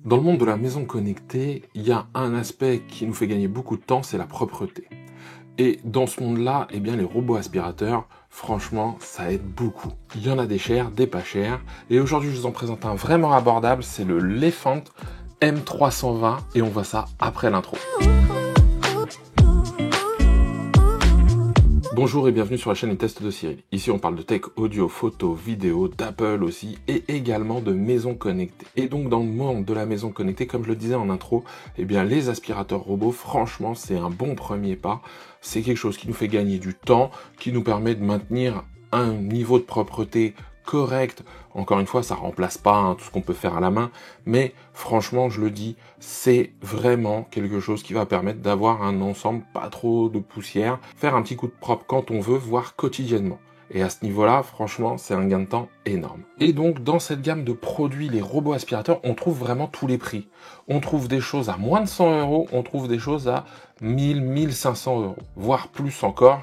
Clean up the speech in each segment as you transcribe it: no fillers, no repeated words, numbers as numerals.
Dans le monde de la maison connectée, il y a un aspect qui nous fait gagner beaucoup de temps, c'est la propreté. Et dans ce monde-là, eh bien, les robots aspirateurs, franchement, ça aide beaucoup. Il y en a des chers, des pas chers. Et aujourd'hui, je vous en présente un vraiment abordable, c'est le Lefant M320. Et on voit ça après l'intro. Bonjour et bienvenue sur la chaîne Les Tests de Cyril. Ici on parle de tech, audio, photo, vidéo, d'Apple aussi et également de maison connectée. Et donc dans le monde de la maison connectée, comme je le disais en intro, eh bien les aspirateurs robots, franchement c'est un bon premier pas. C'est quelque chose qui nous fait gagner du temps, qui nous permet de maintenir un niveau de propreté correct. Encore une fois, ça remplace pas tout ce qu'on peut faire à la main, mais franchement, je le dis, c'est vraiment quelque chose qui va permettre d'avoir un ensemble pas trop de poussière, faire un petit coup de propre quand on veut, voire quotidiennement. Et à ce niveau-là, franchement, c'est un gain de temps énorme. Et donc, dans cette gamme de produits, les robots aspirateurs, on trouve vraiment tous les prix. On trouve des choses à moins de 100 €, on trouve des choses à 1000, 1500 €, voire plus encore.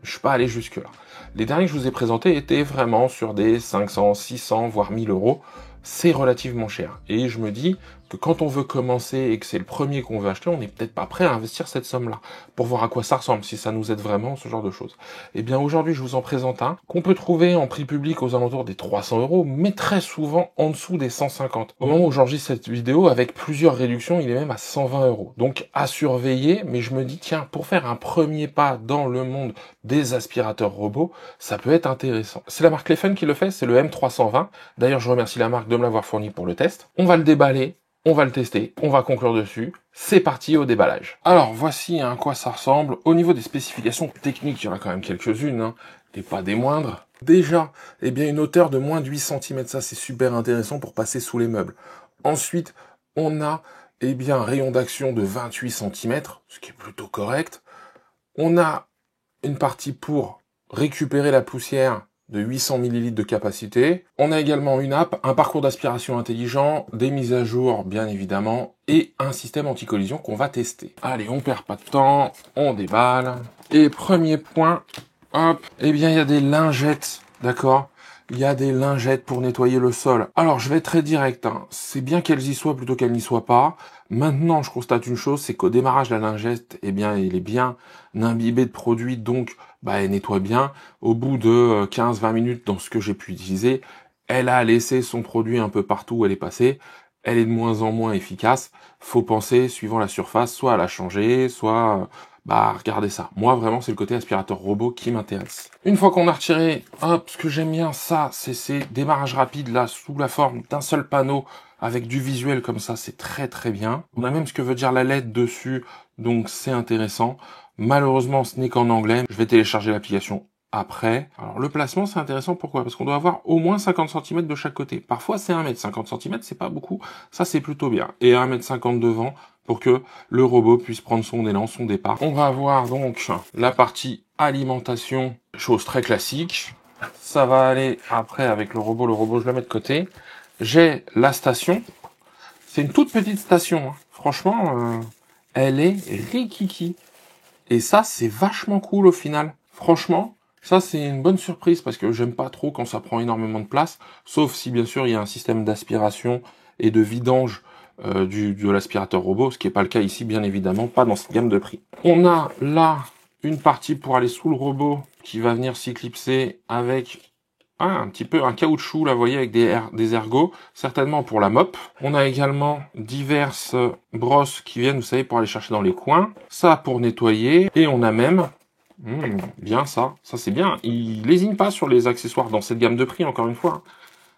Je suis pas allé jusque-là. Les derniers que je vous ai présentés étaient vraiment sur des 500, 600, voire 1000 €. C'est relativement cher. Et je me dis que quand on veut commencer et que c'est le premier qu'on veut acheter, on n'est peut-être pas prêt à investir cette somme-là pour voir à quoi ça ressemble, si ça nous aide vraiment, ce genre de choses. Eh bien, aujourd'hui, je vous en présente un qu'on peut trouver en prix public aux alentours des 300 €, mais très souvent en dessous des 150. Au moment où j'enregistre cette vidéo, avec plusieurs réductions, il est même à 120 €. Donc, à surveiller, mais je me dis, tiens, pour faire un premier pas dans le monde des aspirateurs robots, ça peut être intéressant. C'est la marque Lefant qui le fait, c'est le M320. D'ailleurs, je remercie la marque de me l'avoir fourni pour le test. On va le déballer, on va le tester, on va conclure dessus. C'est parti au déballage. Alors, voici à quoi ça ressemble. Au niveau des spécifications techniques, il y en a quand même quelques-unes, et pas des moindres. Déjà, eh bien, une hauteur de moins de 8 cm, ça c'est super intéressant pour passer sous les meubles. Ensuite, on a, eh bien, un rayon d'action de 28 cm, ce qui est plutôt correct. On a une partie pour récupérer la poussière de 800 ml de capacité. On a également une app, un parcours d'aspiration intelligent, des mises à jour bien évidemment, et un système anti-collision qu'on va tester. Allez, on perd pas de temps, on déballe. Et premier point, hop, eh bien il y a des lingettes, d'accord ? Il y a des lingettes pour nettoyer le sol. Alors, je vais être très direct, c'est bien qu'elles y soient plutôt qu'elles n'y soient pas. Maintenant, je constate une chose, c'est qu'au démarrage, la lingette, eh bien, il est bien imbibé de produit, donc, elle nettoie bien. Au bout de 15-20 minutes, dans ce que j'ai pu utiliser, elle a laissé son produit un peu partout où elle est passée. Elle est de moins en moins efficace. Faut penser, suivant la surface, soit à la changer, soit... regardez ça. Moi, vraiment, c'est le côté aspirateur robot qui m'intéresse. Une fois qu'on a retiré, hop, ce que j'aime bien, ça, c'est ces démarrages rapides, là, sous la forme d'un seul panneau, avec du visuel comme ça, c'est très très bien. On a même ce que veut dire la LED dessus, donc c'est intéressant. Malheureusement, ce n'est qu'en anglais. Je vais télécharger l'application après. Alors, le placement, c'est intéressant. Pourquoi ? Parce qu'on doit avoir au moins 50 cm de chaque côté. Parfois, c'est 1 mètre. 50 cm, c'est pas beaucoup. Ça, c'est plutôt bien. Et 1,50 m devant, pour que le robot puisse prendre son élan, son départ. On va avoir donc la partie alimentation, chose très classique. Ça va aller après avec le robot. Le robot, je le mets de côté. J'ai la station. C'est une toute petite station. Franchement, elle est rikiki. Et ça, c'est vachement cool au final. Franchement, ça, c'est une bonne surprise parce que j'aime pas trop quand ça prend énormément de place. Sauf si, bien sûr, il y a un système d'aspiration et de vidange de l'aspirateur robot, ce qui n'est pas le cas ici, bien évidemment, pas dans cette gamme de prix. On a là une partie pour aller sous le robot qui va venir s'y clipser avec un petit peu un caoutchouc, là, vous voyez, avec des ergots, certainement pour la mop. On a également diverses brosses qui viennent, vous savez, pour aller chercher dans les coins. Ça pour nettoyer. Et on a même, bien ça c'est bien. Il lésine pas sur les accessoires dans cette gamme de prix, encore une fois.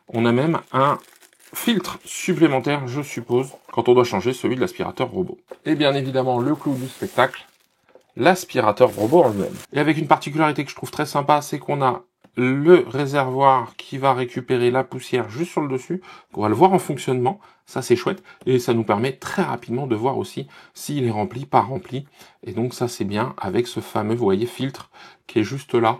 On a même un filtre supplémentaire, je suppose, quand on doit changer celui de l'aspirateur robot. Et bien évidemment, le clou du spectacle, l'aspirateur robot en lui-même. Et avec une particularité que je trouve très sympa, c'est qu'on a le réservoir qui va récupérer la poussière juste sur le dessus. On va le voir en fonctionnement, ça c'est chouette. Et ça nous permet très rapidement de voir aussi s'il est rempli, pas rempli. Et donc ça c'est bien avec ce fameux, vous voyez, filtre qui est juste là,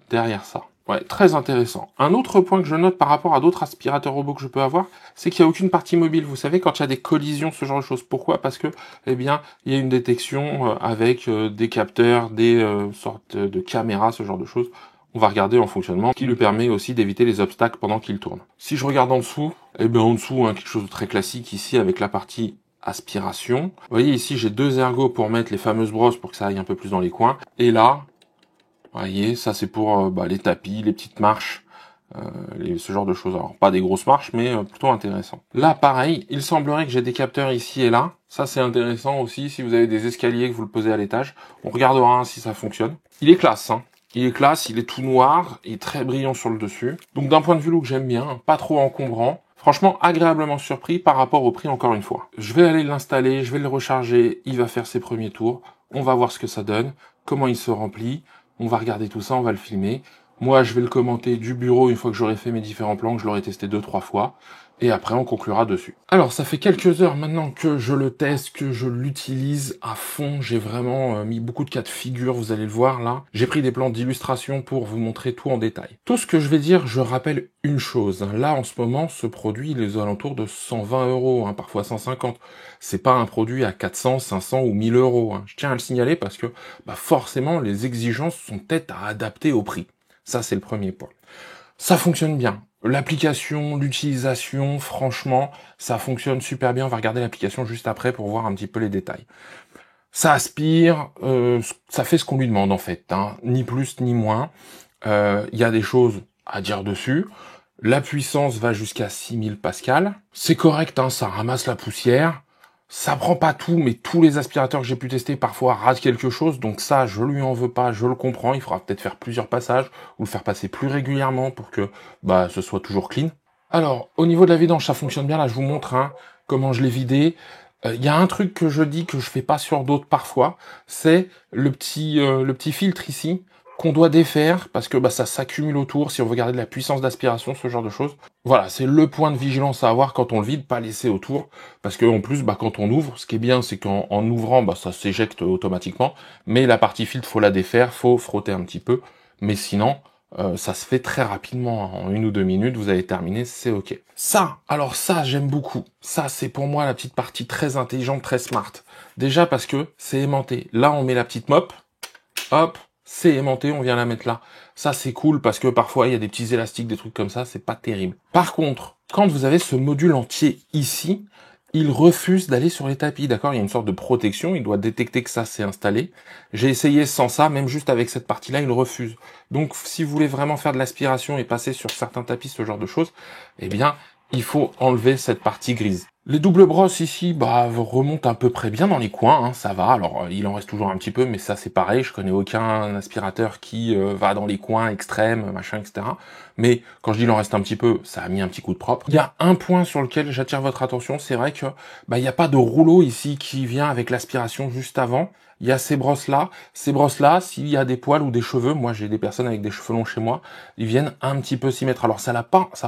derrière ça. Ouais, très intéressant. Un autre point que je note par rapport à d'autres aspirateurs robots que je peux avoir, c'est qu'il n'y a aucune partie mobile. Vous savez, quand il y a des collisions, ce genre de choses. Pourquoi ? Parce que, eh bien, il y a une détection avec des capteurs, des sortes de caméras, ce genre de choses. on va regarder en fonctionnement, qui lui permet aussi d'éviter les obstacles pendant qu'il tourne. Si je regarde en dessous, eh bien en dessous, quelque chose de très classique ici avec la partie aspiration. Vous voyez ici, j'ai 2 ergots pour mettre les fameuses brosses pour que ça aille un peu plus dans les coins. Et là, vous voyez, ça c'est pour les tapis, les petites marches, ce genre de choses. Alors pas des grosses marches, mais plutôt intéressant. Là, pareil, il semblerait que j'ai des capteurs ici et là. Ça c'est intéressant aussi, si vous avez des escaliers que vous le posez à l'étage. On regardera si ça fonctionne. Il est classe, hein. Il est classe, il est tout noir, il est très brillant sur le dessus. Donc d'un point de vue look, j'aime bien, pas trop encombrant. Franchement, agréablement surpris par rapport au prix encore une fois. Je vais aller l'installer, je vais le recharger, il va faire ses premiers tours. On va voir ce que ça donne, comment il se remplit. On va regarder tout ça, on va le filmer. Moi, je vais le commenter du bureau une fois que j'aurai fait mes différents plans, que je l'aurai testé 2-3 fois. Et après, on conclura dessus. Alors, ça fait quelques heures maintenant que je le teste, que je l'utilise à fond. J'ai vraiment mis beaucoup de cas de figure, vous allez le voir là. J'ai pris des plans d'illustration pour vous montrer tout en détail. Tout ce que je vais dire, je rappelle une chose. Là, en ce moment, ce produit, il est aux alentours de 120 €, parfois 150. C'est pas un produit à 400, 500 ou 1000 €. Je tiens à le signaler parce que forcément, les exigences sont peut-être à adapter au prix. Ça, c'est le premier point. Ça fonctionne bien. L'application, l'utilisation, franchement, ça fonctionne super bien. On va regarder l'application juste après pour voir un petit peu les détails. Ça aspire, ça fait ce qu'on lui demande en fait, ni plus ni moins. Il y a des choses à dire dessus. La puissance va jusqu'à 6000 pascal. C'est correct, ça ramasse la poussière. Ça prend pas tout, mais tous les aspirateurs que j'ai pu tester parfois ratent quelque chose, donc ça, je lui en veux pas, je le comprends. Il faudra peut-être faire plusieurs passages ou le faire passer plus régulièrement pour que ce soit toujours clean. Alors, au niveau de la vidange, ça fonctionne bien. Là, je vous montre comment je l'ai vidé. Il y a un truc que je dis que je fais pas sur d'autres parfois, c'est le petit filtre ici qu'on doit défaire parce que ça s'accumule autour si on veut garder de la puissance d'aspiration, ce genre de choses. Voilà, c'est le point de vigilance à avoir quand on le vide, pas laisser autour, parce que en plus, quand on ouvre, ce qui est bien, c'est qu'en ouvrant, ça s'éjecte automatiquement, mais la partie filtre, faut la défaire, faut frotter un petit peu, mais sinon, ça se fait très rapidement, en 1 ou 2 minutes, vous avez terminé, c'est ok. Ça, j'aime beaucoup. Ça, c'est pour moi la petite partie très intelligente, très smart. Déjà parce que c'est aimanté. Là, on met la petite mop, hop, c'est aimanté, on vient la mettre là. Ça, c'est cool parce que parfois, il y a des petits élastiques, des trucs comme ça, c'est pas terrible. Par contre, quand vous avez ce module entier ici, il refuse d'aller sur les tapis, d'accord? Il y a une sorte de protection, il doit détecter que ça s'est installé. J'ai essayé sans ça, même juste avec cette partie-là, il refuse. Donc, si vous voulez vraiment faire de l'aspiration et passer sur certains tapis, ce genre de choses, eh bien, il faut enlever cette partie grise. Les doubles brosses ici, remontent à peu près bien dans les coins, ça va. Alors, il en reste toujours un petit peu, mais ça c'est pareil. Je connais aucun aspirateur qui va dans les coins extrêmes, machin, etc. Mais quand je dis il en reste un petit peu, ça a mis un petit coup de propre. Il y a un point sur lequel j'attire votre attention, c'est vrai que il n'y a pas de rouleau ici qui vient avec l'aspiration juste avant. Il y a ces brosses-là. Ces brosses-là, s'il y a des poils ou des cheveux, moi j'ai des personnes avec des cheveux longs chez moi, ils viennent un petit peu s'y mettre. Alors ça va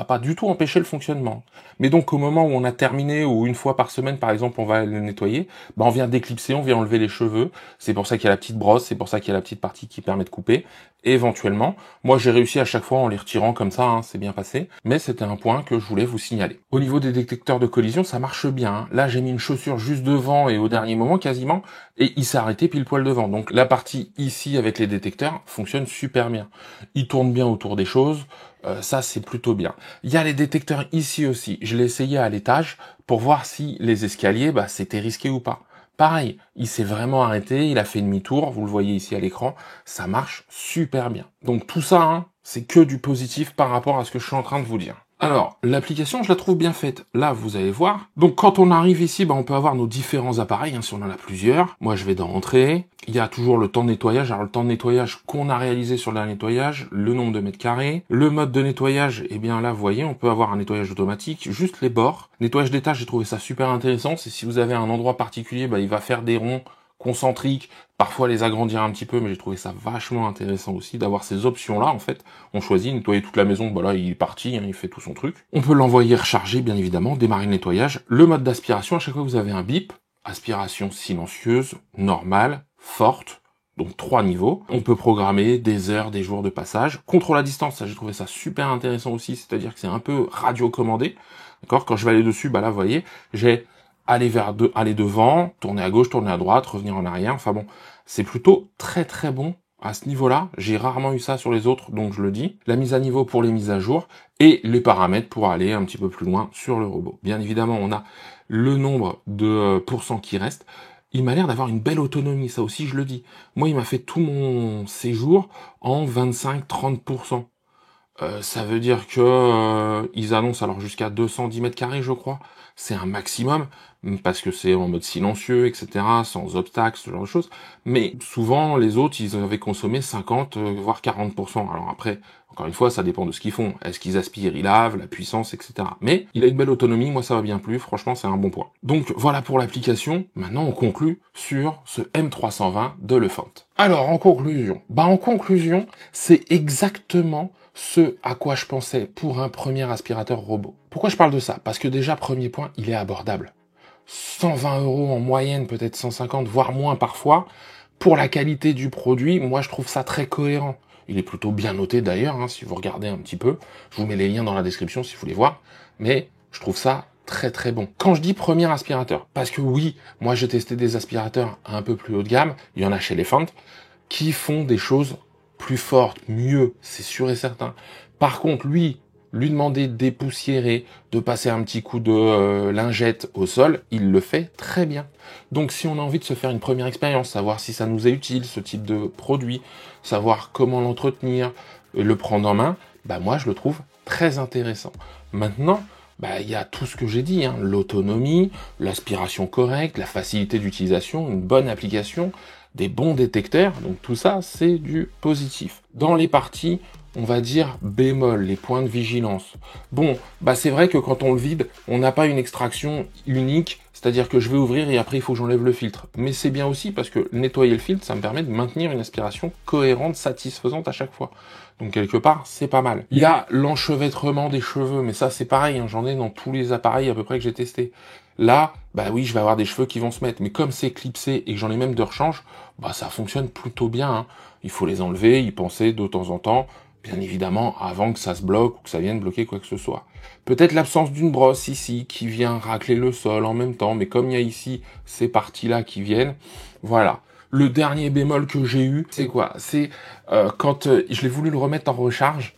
pas du tout empêcher le fonctionnement. Mais donc au moment où on a terminé, ou une fois par semaine par exemple, on va le nettoyer, on vient déclipser, on vient enlever les cheveux. C'est pour ça qu'il y a la petite brosse, c'est pour ça qu'il y a la petite partie qui permet de couper. Et éventuellement, moi j'ai réussi à chaque fois en les retirant comme ça, c'est bien passé. Mais c'était un point que je voulais vous signaler. Au niveau des détecteurs de collision, ça marche bien. Là j'ai mis une chaussure juste devant et au dernier moment quasiment, et il s'est arrêté pile poil devant. Donc la partie ici avec les détecteurs fonctionne super bien. Il tourne bien autour des choses, ça c'est plutôt bien. Il y a les détecteurs ici aussi. Je l'ai essayé à l'étage pour voir si les escaliers, c'était risqué ou pas. Pareil, il s'est vraiment arrêté, il a fait demi-tour, vous le voyez ici à l'écran, ça marche super bien. Donc tout ça, c'est que du positif par rapport à ce que je suis en train de vous dire. Alors, l'application, je la trouve bien faite. Là, vous allez voir. Donc, quand on arrive ici, on peut avoir nos différents appareils, si on en a plusieurs. Moi, je vais dans Entrée. Il y a toujours le temps de nettoyage. Alors, le temps de nettoyage qu'on a réalisé sur le nettoyage, le nombre de mètres carrés. Le mode de nettoyage, là, vous voyez, on peut avoir un nettoyage automatique, juste les bords. Nettoyage d'étage, j'ai trouvé ça super intéressant. C'est si vous avez un endroit particulier, il va faire des ronds concentriques, parfois les agrandir un petit peu, mais j'ai trouvé ça vachement intéressant aussi d'avoir ces options-là, en fait. On choisit, nettoyer toute la maison, là, il est parti, il fait tout son truc. On peut l'envoyer recharger, bien évidemment, démarrer le nettoyage. Le mode d'aspiration, à chaque fois que vous avez un bip, aspiration silencieuse, normale, forte, donc 3 niveaux. On peut programmer des heures, des jours de passage. Contrôle à distance, ça, j'ai trouvé ça super intéressant aussi, c'est-à-dire que c'est un peu radio-commandé. D'accord? Quand je vais aller dessus, là, vous voyez, j'ai aller devant, tourner à gauche, tourner à droite, revenir en arrière. Enfin bon, c'est plutôt très très bon À ce niveau-là, j'ai rarement eu ça sur les autres, donc je le dis. La mise à niveau pour les mises à jour et les paramètres pour aller un petit peu plus loin sur le robot. Bien évidemment, on a le nombre de pourcents qui reste. Il m'a l'air d'avoir une belle autonomie, ça aussi je le dis. Moi, il m'a fait tout mon séjour en 25-30%. Ça veut dire que ils annoncent alors jusqu'à 210 mètres carrés, je crois. C'est un maximum, parce que c'est en mode silencieux, etc., sans obstacles, ce genre de choses. Mais souvent, les autres, ils avaient consommé 50, voire 40%. Alors après, encore une fois, ça dépend de ce qu'ils font. Est-ce qu'ils aspirent, ils lavent, la puissance, etc. Mais il a une belle autonomie, moi ça va bien plus, franchement c'est un bon point. Donc voilà pour l'application. Maintenant on conclut sur ce M320 de Lefant. Alors en conclusion, c'est exactement ce à quoi je pensais pour un premier aspirateur robot. Pourquoi je parle de ça? Parce que déjà, premier point, il est abordable. 120 € en moyenne, peut-être 150, voire moins parfois. Pour la qualité du produit, moi je trouve ça très cohérent. Il est plutôt bien noté d'ailleurs, hein, si vous regardez un petit peu. Je vous mets les liens dans la description si vous voulez voir. Mais je trouve ça très très bon. Quand je dis premier aspirateur, parce que oui, moi j'ai testé des aspirateurs un peu plus haut de gamme, il y en a chez Lefant, qui font des choses plus forte, mieux, c'est sûr et certain. Par contre, lui demander de dépoussiérer, de passer un petit coup de lingette au sol, il le fait très bien. Donc si on a envie de se faire une première expérience, savoir si ça nous est utile, ce type de produit, savoir comment l'entretenir, le prendre en main, bah moi je le trouve très intéressant. Maintenant, bah il y a tout ce que j'ai dit, hein, l'autonomie, l'aspiration correcte, la facilité d'utilisation, une bonne application, des bons détecteurs, donc tout ça c'est du positif. Dans les parties, on va dire bémol, les points de vigilance. Bon, bah c'est vrai que quand on le vide, on n'a pas une extraction unique, c'est-à-dire que je vais ouvrir et après il faut que j'enlève le filtre. Mais c'est bien aussi parce que nettoyer le filtre, ça me permet de maintenir une aspiration cohérente, satisfaisante à chaque fois. Donc quelque part, c'est pas mal. Il y a l'enchevêtrement des cheveux, mais ça c'est pareil, hein, j'en ai dans tous les appareils à peu près que j'ai testé. Là, bah oui, je vais avoir des cheveux qui vont se mettre, mais comme c'est clipsé et que j'en ai même de rechange, bah ça fonctionne plutôt bien, hein. Il faut les enlever, y penser de temps en temps, bien évidemment, avant que ça se bloque ou que ça vienne bloquer quoi que ce soit. Peut-être l'absence d'une brosse ici, qui vient racler le sol en même temps, mais comme il y a ici ces parties-là qui viennent, voilà. Le dernier bémol que j'ai eu, c'est quoi? C'est quand je l'ai voulu le remettre en recharge,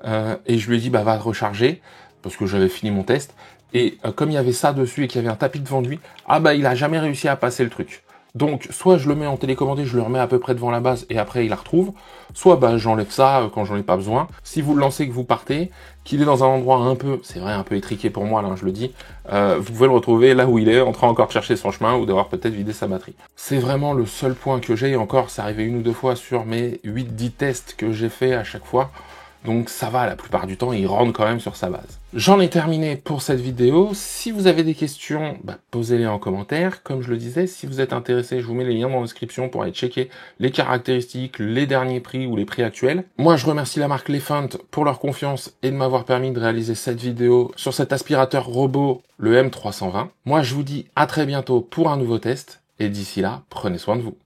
et je lui ai dit, bah va te recharger, parce que j'avais fini mon test, et comme il y avait ça dessus et qu'il y avait un tapis devant lui, ah bah il a jamais réussi à passer le truc. Donc soit je le mets en télécommandé, je le remets à peu près devant la base et après il la retrouve, soit bah j'enlève ça quand j'en ai pas besoin. Si vous le lancez, que vous partez, qu'il est dans un endroit un peu, c'est vrai un peu étriqué pour moi là, je le dis, vous pouvez le retrouver là où il est, en train encore de chercher son chemin ou d'avoir peut-être vidé sa batterie. C'est vraiment le seul point que j'ai, et encore c'est arrivé une ou deux fois sur mes 8-10 tests que j'ai fait à chaque fois. Donc ça va, la plupart du temps, il rentre quand même sur sa base. J'en ai terminé pour cette vidéo. Si vous avez des questions, bah, posez-les en commentaire. Comme je le disais, si vous êtes intéressé, je vous mets les liens dans la description pour aller checker les caractéristiques, les derniers prix ou les prix actuels. Moi, je remercie la marque Lefant pour leur confiance et de m'avoir permis de réaliser cette vidéo sur cet aspirateur robot, le M320. Moi, je vous dis à très bientôt pour un nouveau test. Et d'ici là, prenez soin de vous.